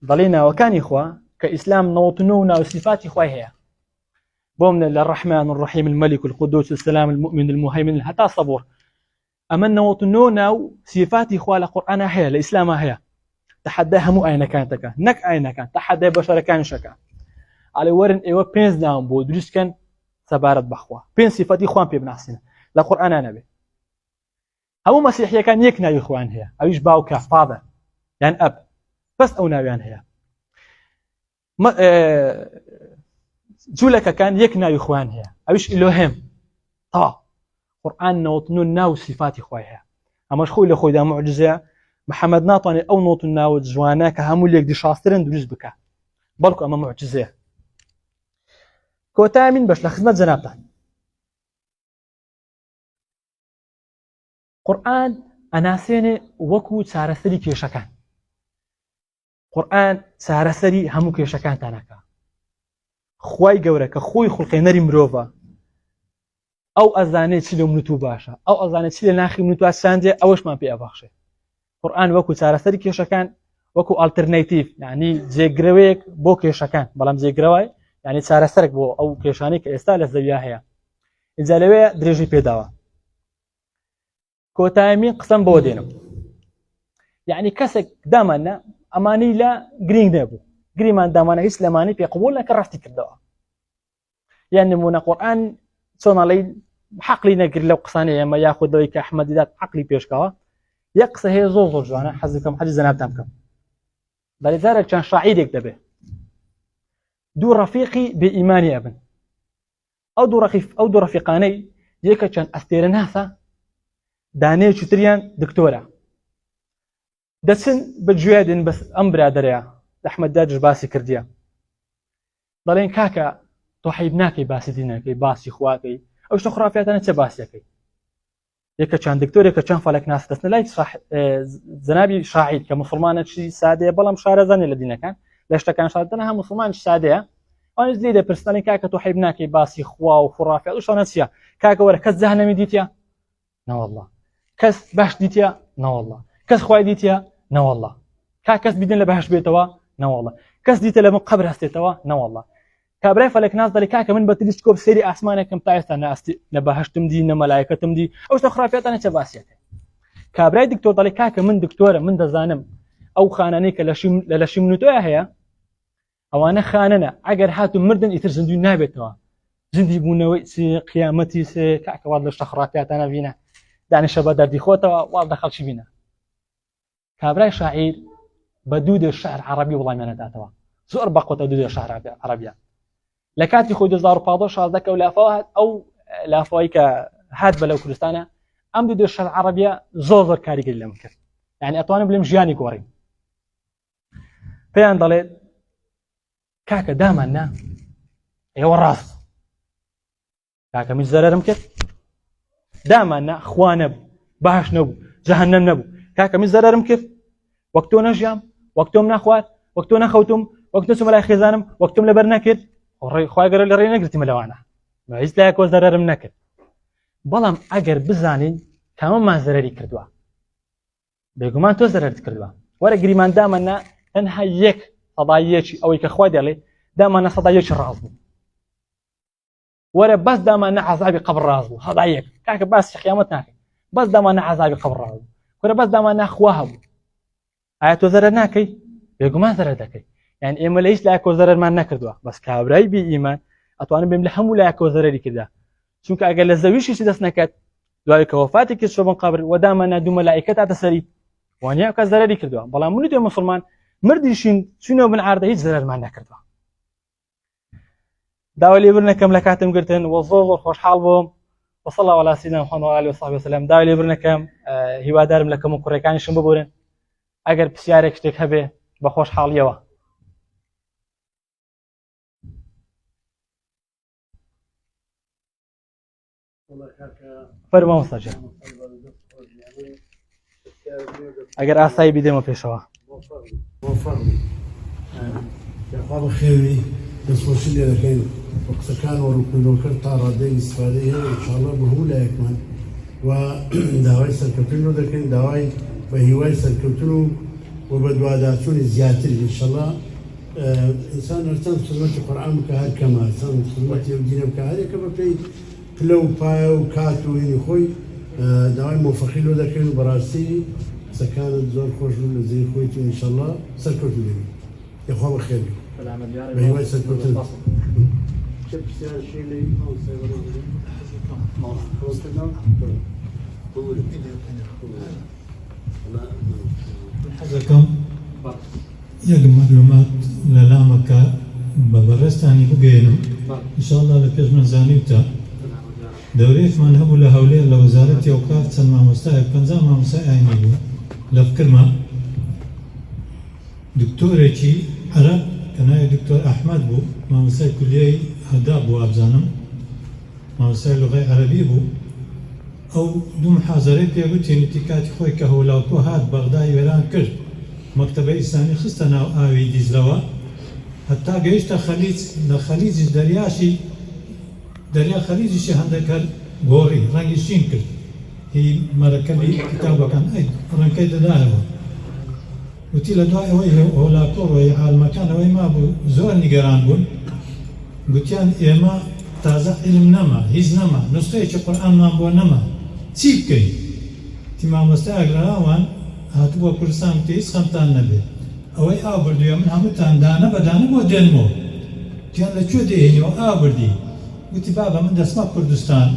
ضلينا وكاني خوا كإسلام نوطنونا وصفات خوا هي بومنا للرحمن الرحيم الملك القدوس السلام المؤمن المهيمن حتى صبور أمنا نوطنونا وصفات خوا لقرآن هي الإسلام هي تحداها مو أين كانتك نك أين كان تحدى بشر كان شكا على ورن إيوه بينز داون بودريس كان سبارت بخوا بين صفاتي خوان بي بنحسن لا قرآن أنا به هم مسيحية كان يكنا يخوان هي أو يشبهوا كفاذر يعني أب بس أو ناويان هي جولك كان يكنا يخوان هي أو يش إلههم طبعا قرآن نوطنون ناو صفاتي خواي هي أما شخوي لخوي دا معجزة محمد ناطني أو نوطن ناو جواناك همو اللي يقدي شاسترين دروز بك بالكو أما معجزة كوتا من باش لخدمة زنابتان قرآن أناسيني وكو تسارسري كيشكان قورئان چارەسەری هەموو کێشەکانتان ناکا. خوای گەورە کە خۆی خوڵقێنەری مرۆڤە ئەو ئەزانێت چی لە منوت و باشە، ئەو ئەزانێت چی لە ناخی منوت ساندێ ئەوەشمان پێ ئەبەخشێ. قورئان وەکو چارەسەری کێشەکان وەکو ئالتەرنەیتیڤ یعنی جێگرەوەیەک بۆ کێشەکان، بەڵام جێگرەوەی یعنی چارەسەرێک بۆ ئەو کێشانەی کە ئێستا لە زەویا هەیە. اینجا لەوێ درێژی پێداوە. کۆتاییمین قسەم بۆ دێنم. یعنی کەسێک دامانە ئەمانی لە گرنگ نەبوو، گریمان دامانە هیچ لەمانی پێ قبول نەکە ڕاستی کردەوە. یان نمونە قورئان چۆنەڵی حەقلی نەگرت لەو قسانەی ئێمە یاخودەوەی کە ئەحمەدی دات حەقلی پێشکەوە. یەک قسە هەیە زۆر جوانە حەزەکەم حەدیث جەنابتان بکەم. بەڵێ جارێک چەند شاعیرێک دەبێ دوو ڕەفیقی بێ ئیمانی ئەبن. ئەو دوو ڕەفیقانەی یەکە چەند ئەستێرە ناسە دانەیەکی تریان دکتۆرە. دەچن بەگوێ دێن بەس ئەم برادەرەیە ئەحمەد داجش باسی کردیە. دەڵێن کاکە تۆ حەیب ناکەی باسی دینەکەی باسی خواکەی ئەو شتە خوڕافیاتانە چه باسیەکەی. یەکە چەند دکتۆرێکە چەند فەلەک ناس دەستنە لای جەنابی شاعیر کە موسڵمانێکی سادەیە بەڵام شارەزانێ لە دینەکان لە شتەکان شادەنە هەم موسڵمان سادەیە. ئەوانش لێ دەپرسێن کاکە تۆ حەیب ناکەی باسی خوا و خوڕافیات و شتانە چییە؟ کاکە وەرە کەس جەهەنەمی دیتە؟ نەوەڵڵا. کەس باش دیتە؟ نەوەڵڵا. کەس خوای دیتە؟ نەوەڵڵا. کەس بیدن لە بەهەشت بێتەوە؟ نەوەڵڵا. کەس دیتە لە قەبر هەستێتەوە؟ نەوەڵڵا. کابرای فەلەک ناس دەڵێ کاکە من بە تەلسکۆپ سەیری ئاسمانێکم تا ئێستا ناستی لە بەهەشتم دی نە مەلایکەتم دی ئەو شتە خوڕافیاتانە چه باسیەکە. کابرای دکتۆر دەڵێ کاکە من دکتۆرە من دەزانم ئەو خانانەی کە لە لەشی منوتۆیە هەیە ئەوانە خانەنە ئەگەر هاتوو مردن ئیتر زیندوی نابێتەوە زیندی بوونەوەی قیامەتی کاکە وڵ لە شتە خوڕافیاتانە بینە دانیشە بە دەردی خۆتەوە وڵ لە خەڵکی بینە. کابرای شاعیر بە دوو دێ شەعر عەرەبی وەڵامیانە داتەوە زۆر بەقوتە دوو دێ شەعر عەرەبیان. لە کاتی خۆی 2015 کە لافاوە هات ئەو لافاوی کە هات بەلەو کوردستانە ئەم دوو دێ شەعر عەرەبیە زۆر کاریگەری لەم کرد. یعنی ئەتوانم بڵێم ژیانی گۆڕی. پێیان دەڵێت کاکە دامان نا ئێوە ڕاست کاکە من زەرەرم کرد دامان نا خوا نەبوو باش نەبوو جەهەنەم نەبوو کاکە من زەرەرم کرد وەک تۆ نەژیام وەک تۆم نەخوارد وەک تۆ نەخەوتم وەک تۆ چوومە لای خێزانم وەک تۆم لەبەر نەکرد خوای گەورە لە ڕێ نەگرتیمە لەوانە هیچ لایەکەوە زەرەرم نەکرد. بەڵام ئەگەر بزانین کامەمان زەرەری کردووە بێگومان تۆ زەرەرت کردووە وەرە گریمان دامەنا تەنها یەک سەدایەکی ئەوەی کە خوا دەڵێ دامانە سەدایەکی ڕاز بوو وەرە بەس دامانە عەزابی قەبر ڕاز بوو سەدایەک کاکە باسی قیامەت ناکەین بەس دامانە عەزابی قەبر ڕاز بوو وەرە بەس دامانە خوا هەبوو. ئایا تۆ زەرەر ناکەی؟ بێگومان زەرەر دەکەی. یعنی ئێمە لە هیچ لایەکەوە زەرەرمان نەکردووە بەس کابرای بێ ئیمان ئەتوانم بێم لە هەموو لایەکەوە زەرەری کردا چونکە ئەگەر لە زەویشی دەست نەکات دوای کە وەفاتی کرد چۆ بن قەبر و دامانە دوو مەلایکە تاتە سەری وانیا کە زەرەری کردووە بەڵام منوتێ موسڵمان مردیشین چونەوە بن عاردە هیچ زەرەرمان نەکردووە. داوای لێبرنەکەم لە کاتم گرتن و زۆر خۆشحاڵ بووم وصلى الله على سيدنا محمد وعلى اله وصحبه وسلم. داوای لێبرنەکەم هیوادارم لە کەم و کوڕەکانیشم ببورن ئەگەر پرسیارێک شتێک هەبێ بە خۆشحاڵیەوە. فەرموو مەستەجە ئەگەر ئاسایی بیدێمە پێشەوە. یاخوا بەخێوی دەستخۆشی لێ دەکەین بە قسەکان و ڕووکردنەوەکرد تا ڕادەی ئیسفادەی هەیە ئینشاڵڵا بە هەموو لایەکمان و داوای سەرکەوتن دەکەین داوای بە هیوای سەرکەوتن و بە دوواداچوونی زیاتر ئینشاڵڵا ئینسان هەرچەند خزمەتی قورئان بکە هەر کەمە چەند خزمەتی ئەو دینە بکە هەرێکە بە پێی پلە و پایە و کات و هێنی خۆی داوای مۆفەقی لۆ دەکەین و بەڕاستی قسەکانت زۆر خۆش بوو لە زێی خۆیت و ئینشاڵڵا سەرکەوتن دەبین. یاخوا بەخێر بە هیوای سەرکەوتن. حەزەکەم یەک مەعلومات لە لامەکە بە بەڕێستانی بگەێنم ئینشاڵڵا لە پێشمەرزانیوتە دەورەیەکمان هەبوو لە هەولێر لە وەزارەتی ئەوقاف چەند مامۆستایەک 50 مامۆستای ئاینی بوو لە فکرمە دکتۆرێکی عەرەب کە ناوی دکتۆر ئەحمەد بوو مامۆستای کولیەی هەداب بوو ئابزانم مامۆستای لوغەی عەرەبی بوو ئەو دوو محازەرەی پێگوتی نوتی کاتی خۆی کە هەولاکۆ هات بەغدای وێران کرد مەکتەبە ئیسلامی خستە ناو ئاوی دیزلەوە هەتا گەیشتە خەلیج لە خەلیجی دەریا خەلیجیشی هەندێکەر گۆڕی ڕەنگی شین کرد هی مەرەکەبی کتابەکان ڕەنکەی دەدایەوە وتی لە دوای ئەوەی هۆلاکۆڕەوەی عالمەکانەوەی مابوو زۆر نیگەران بوون گوتیان ئێمە تازە علم نەما هیچ نەما نوسخەیەکی قورئانمان بۆ نەما چی بکەین تی مامۆستایەک لەناوان هاتووە کوردستان وتی هیچ خەمتان نەبێت ئەوەی ئاو بردووە من هەمووتان دانە بەدانە بۆ دێنمەوە تیان لەکوێ دێنیەوە ئاو بردی وتی بابە من دەچمە کوردستان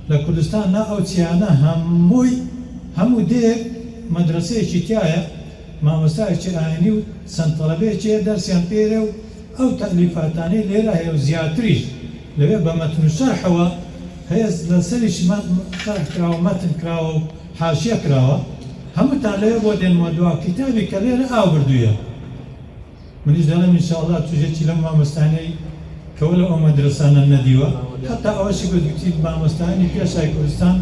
لە کوردستان نا ئەو چیانە هەموو دێک مەدرسەیەکی تایە مامۆستایەکی ئاینی و چەند تەڵەبەیەکی دەرسیان پێرە و ئەو تەلیفاتانەی لێرە هەیە و زیاتریش لەوێ بە مەتن و شەرحەوە هەیە لەسەریش شەرح کراوە مەتن کراوە و حاشیە کراوە هەمووتان لەوێ بۆ دێنمەوە دوا کتابی کە لێرە ئاو بردوویە منیش دەڵێم ئینشاءڵڵا توێژێکی لەم مامۆستانەی کەوە لە ئەو مەدرسانە نەدیوە حتا ئەوەشی گوتی مامۆستایانی پێشای کوردستان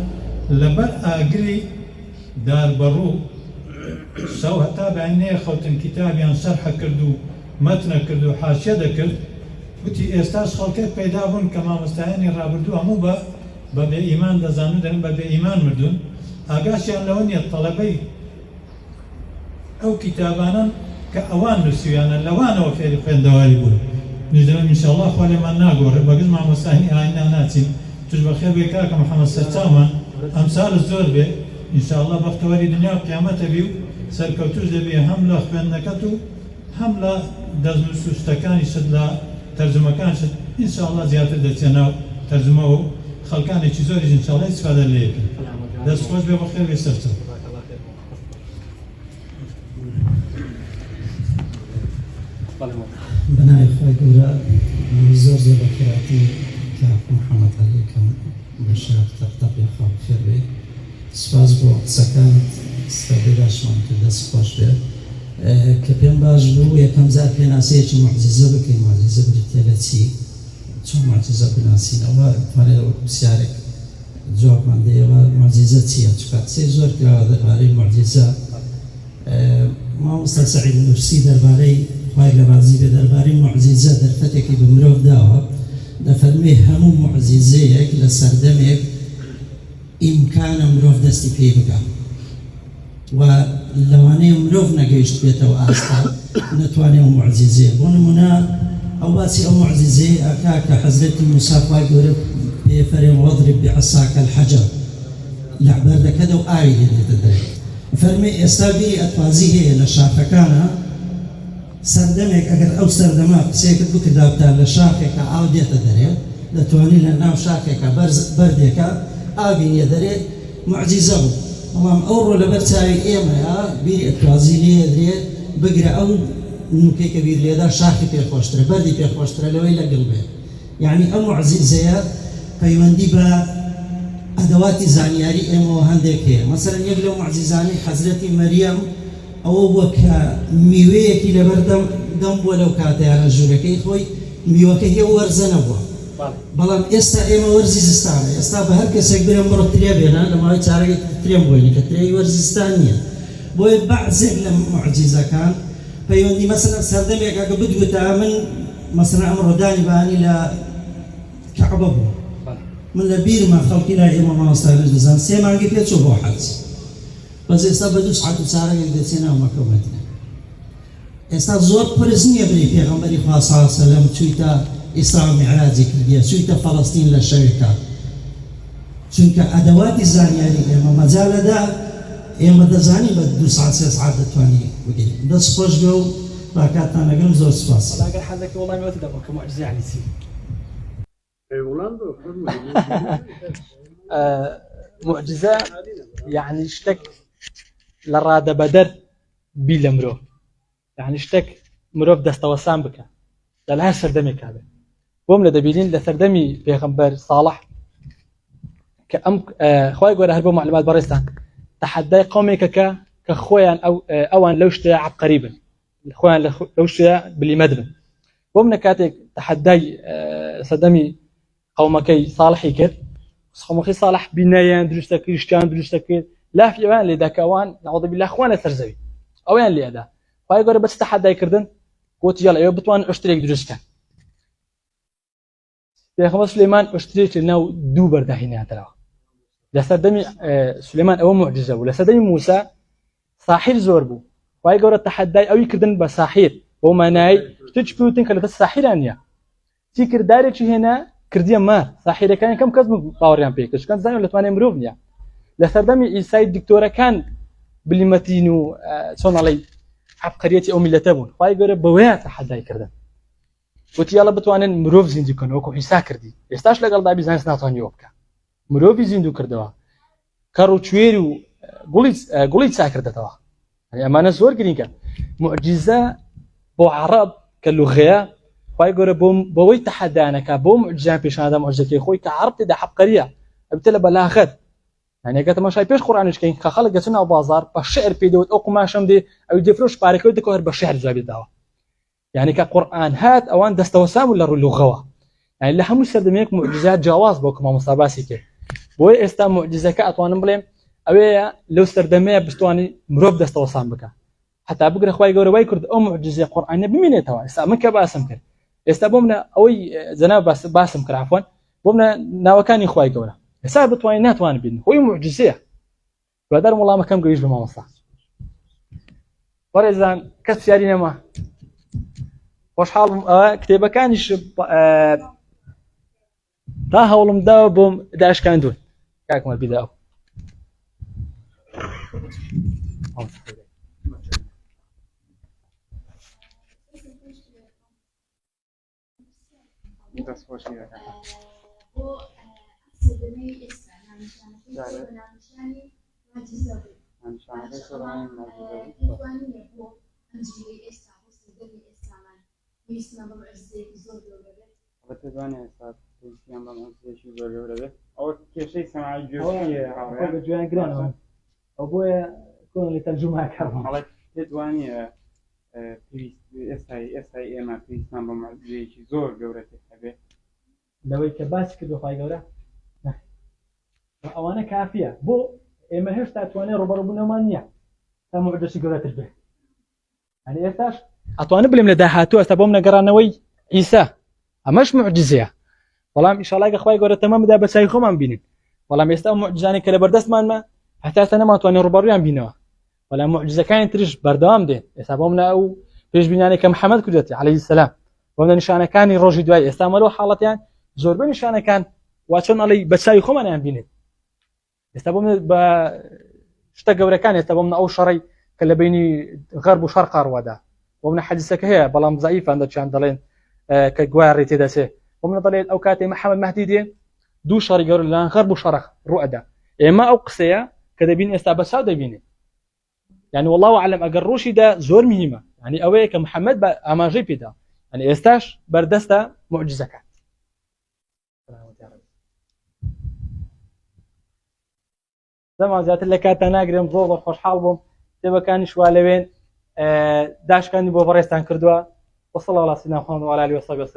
لەبەر ئاگری داربەڕوو شەو هەتا بەعینەیە خەوتن کتابیان شەرحە کرد و مەتنە کرد و حاشیە دەکرد وتی ئێستاش خەڵکێک پەیدا بوون کە مامۆستایانی ڕابردوو هەموو بە بێ ئیمان دەزانن دەرن بە بێ ئیمان مردوون ئاگاشیان لەوە نیە تەڵەبەی ئەو کتابانن کە ئەوان نووسیویانە لەوانەوە فێری خوێندەواری بوون نژدەمەم ئینشاءڵڵا خوا لێمان ناگۆڕێ بەگوێ مامۆستایانی ئاینە ناچین توش بەخێر بێ کاکە محەممەد سەرچاومان ئەمساڵ زۆر بێ ئینشاءڵڵا بەختەوەری دنیا و قیامەتە بی و سەرکەوتوش دەبێ هەم لە خوێندنەکەت و هەم لە دەستنووس و شتەکانی شت لە تەرجمەکان شت ئینشاءڵڵا زیاتر دەچێنە و تەرجمە و خەڵکانێکی زۆریش ئینشاءڵڵا ئیستیفادە لێ بکەن دەست خۆش بێ بەخێر بێ سەرچاو بنای خۆی گەورە زۆر زۆر بەخێراتی کاک محەممەد عەلیکەم بەشار تەقتەقی خاڵ فێر بێ سپاس بۆ قسەکانت سپەدەی باشمان کرد دەست خۆش بێ کە پێم باش بوو یەکەم جار پێناسەیەکی موعجیزە بکەین موعجیزە بریتە لە چی چۆن موعجیزە بناسینەوە توانێت وەکو پرسیارێک جوابمان دەیەوە موعجیزە چییە چکە قسەی زۆر کراوە دەربارەی موعجیزە مامۆستا سەعید نورسی دەربارەی خوای لە ڕازی بێ دەربارەی موعجیزە دەرفەتێکی بە مرۆڤ داوە دەفەرمێ هەموو موعجیزەیەک لە سەردەمێک ئیمکانە مرۆڤ دەستی پێی بکات و لەوانەیە مرۆڤ نەگەیشت بێتەوە ئاستا نەتوانێ ئەو موعجیزەیە بۆ نمونە ئەو باسی ئەو موعجیزەیە ئەکا کە حەزرەتی موسا خوای گەورە پێ فەرمێ وەضرب بعەساکە الحەجەر لە بەردەکەدا و ئاوی لێ دێتە دەرێ فەرمێ ئێستا بیری ئەتوازی هەیە لە شاخەکانە سەردەمێک ئەگەر ئەو سەردەما قسەیەکت بکرداوتە لە شاخێکە ئاو دێتە دەرێ دەتوانێت لە ناو شاخێکە بەردێکە ئاوی لێ دەرێت موعجیزە بوو بەڵام ئەوڕۆ لەبەر چاوی ئێمەیە بیری ئەتوازی لێ دەرێت بگرە ئەو نوکەی کە بیر لێدا شاخی پێخۆشترە بەردی پێخۆشترە لەوەی لەگەڵ بێت یعنی ئەم موعجیزەیە پەیوەندی بە ئەدەواتی زانیاری ئێمەوە هەندێک هەیە مەسەڵەن یەک لەو موعجیزانەی حەزرەتی مەریەم ئەوە بووە کە میوەیەکی لەبەر دەم بووە لەو کاتەیانە ژوورەکەی خۆی میوەکە هێ وەرزە نەبووە بەڵام ئێستا ئێمە وەرزی زستانە ئێستا بە هەر کەسێک برێن بڕۆ ترێ بێنە لە ماوەی چارەی ترێم بۆینی کە ترێی وەرزستان نییە بۆیە بەعزێک لە موعجیزەکان پەیوەندی مەسەڵەن سەردەمێک ئەگە بدگوتە من مەسەڵەن ئەمڕۆ دانیبانی لە کەعبە بووە من لە بیرمە خەڵکی لای ئێمە مامۆستایانە دەزانن سێ مانگی پێچوو بۆ حەج بەس ئێستا بە 2 ساعت و چارەگێک دەچێنە مەکە و مەدینە ئێستا زۆر پرس نییە بری پێغەمبەری خوا صلی الله علیه و سەلەم چوویتە ئیسرا و میعراجی کردیە چوویتە فەڵەستین لە شەوێکە چونکە ئەدەواتی زانیاری ئێمە مەجالەدا ئێمە دەزانی بە 2 ساعت 3 ساعت دەتوانی بگیرین دەست خۆش بێ و باکاتان لەگەڵم زۆر سوپاس ئەگەر حەزێکی وەڵامی وەتی دەبڕ کە موعجیزە یعنی چی معجزة يعني شتك لرادة بدر بلا مرو يعني شتك مرو دەستەوەسان بکە لە هەر سەردەمێک هذا بۆم لە دەبینین لە سەردەمی پێغەمبەر صالح کە ئەم خوای گەورە هەر بۆ معلومات بەڕێستان تەحەدای قەومێکەکە کە خۆیان ئەوان لەو شتەیە عەبقەری بن خۆیان لەو شتەیە بلیمەد بن بۆم لە کاتێک تەحەدای سەردەمی قەومەکەی صالحی کرد قەومەکەی صالح بینایان دروستە کرد شتیان دروستە کرد لافی ئەوان لێدا کە ئەوان نەعوذ بالله خوان لەسەر زەوی ئەویان لێدا خوای گەورە بەچ تەحەدایکردن گوتی یاڵا ئێوە بتوان ئوشترێک دروستکەن پێغەمبەر سولەیمان ئوشترێک لەناو دوو بەرداهێناتەوە لەسەر دەمی سولەیمان ئەوە موعجزە بوو لەسەر دەمی موسا ساحیر زۆر بوو خوای گەورە تەحەدای ئەوی کردن بە ساحیر بۆ مانای شتێک پێوتن کە لەدەست ساحیران نییە چی کردارێکی هێنا کردیە مار ساحیرەکانی کەم کەس باوەڕیان پێ کرد چونکە زانیوە لەتوانێ مرۆڤ نییە لەسەر دەمی ئیسای دیکتۆرەکان بلیمەتین و چۆن ئەڵێ عەبقەریەتی ئەو میلەتە بوون خوای گەورە بەوەیە تەحەدای کردن وتی یاڵا بتوانن مرۆڤ زیندوو بکەن وەکو عیسا کردی ئێستاش لەگەڵ دابی زانست ناتوانیەوە بکە مرۆڤی زیندوو کردەوە کەڕ و کوێر و گوڵی چا کردێتەوە ئەمانە زۆر گرینگە موعجیزە بۆ عەرەب کە لوغەیە خوای گەورە بەوەی تەحەدایانەکە بۆ موعجیزیان پێشانەدا موعجزەکەی خۆی کە عەرەب تێدا حەبقەریە ئەبتە لە بەلاغەت یعنی ئەگە تەماشای پێش قورئانیشکەین کە خەڵک گەچن ناو بازار بە شعر پێدەوت ئەو قماشەم دێ ئەوی دەفرۆش پارەکەوت دەکەوە هەر بە شعر جوابی داوە يعني كقرآن هات أوان دستوسام ولا رلوغوا يعني اللي هم يستخدميك معجزات جواز بوكما مصاباسي كي بوي استا معجزة كأطوان بليم أويا لو استخدميها بستواني مروب دستوسام بك حتى بقرا خواي قوري ويكرد أو معجزة قرآنية بمين توا استا منك باسم كر استا بومنا أوي زناب باسم كر عفوا بومنا ناوكاني خواي قوري استا بتواني ناتوان بين هو معجزة وهذا والله ما كم قريش بما مصلح ورزان كسيارين ما خۆشحاڵ کتێبەکانیش تا هەوڵم داوە بۆم داشکاندون کاکمە بیداوە بتوانێت پێویستیان بە مۆزیێکی زۆر گەورە بێت ئەوە کێشەی سەماعی گوێ بە جویان گرانەوە ئەو بۆیە کۆن لە تەرجمەکەم دەتوانێت ئێستای ئێمە پێویستمان بە مۆزیێکی زۆر گەورەتر هەبێت لەوەی کە باسی کردو خوای گەورە ئەوانە کافیە بۆ ئێمە هێشتا توانێت ڕوبەڕووبوونەوەمان نییە تا موعجزەی گەورەتر بێت يعني ئێستاش ئەتوانێت بڵێم لە داهاتوو ئەستا بۆم نەگەڕانەوەی عیسا ئەمەش معجزەیە بەڵام ئینشاڵڵا کە خوای گەورە تەمامدا بە چاوی خۆمان بینین بەڵام ئێستا معجزانێک کە لە بەردەستمانمە هەتا ئێستا نەماتوانین ڕوبەڕوویان بینەوە بەڵام معجزەکانی تریش بەردەوام دێن ئێستا بۆمە ئەو پێشبینیانێک کە محەممەد کردێتی عەلەیهی سەلام بۆمە نیشانەکانی ڕۆژی دوای ئێستا مەلەوە حاڵەتیان زۆربەی نیشانەکان وا چۆن ئەڵێ بە چاوی خۆمانیان بینێت ئێستا بۆمە بە شتە گەورەکان ئێستا بۆمە ئەو شەڕی کە لە بینی غەرب و شەرق ڕوادا ومن حديثك هي بلام ضعيف عندك شان دلين كجواري تدسه ومن دلين او كاتي محمد مهدي دي دو شرق لان غرب وشرق رؤدا اما او قسيه كدبين استابسا دبيني يعني والله اعلم اقروشي ده زور مهمه يعني اويك محمد اما جي بيدا يعني استاش بردستا معجزك زعما زات لك تناقرم زور خوش حالهم تبا كان شوالوين داشكاني بۆ بەڕێستان کردووە وصلى الله على سيدنا محمد وعلى اله وصحبه وسلم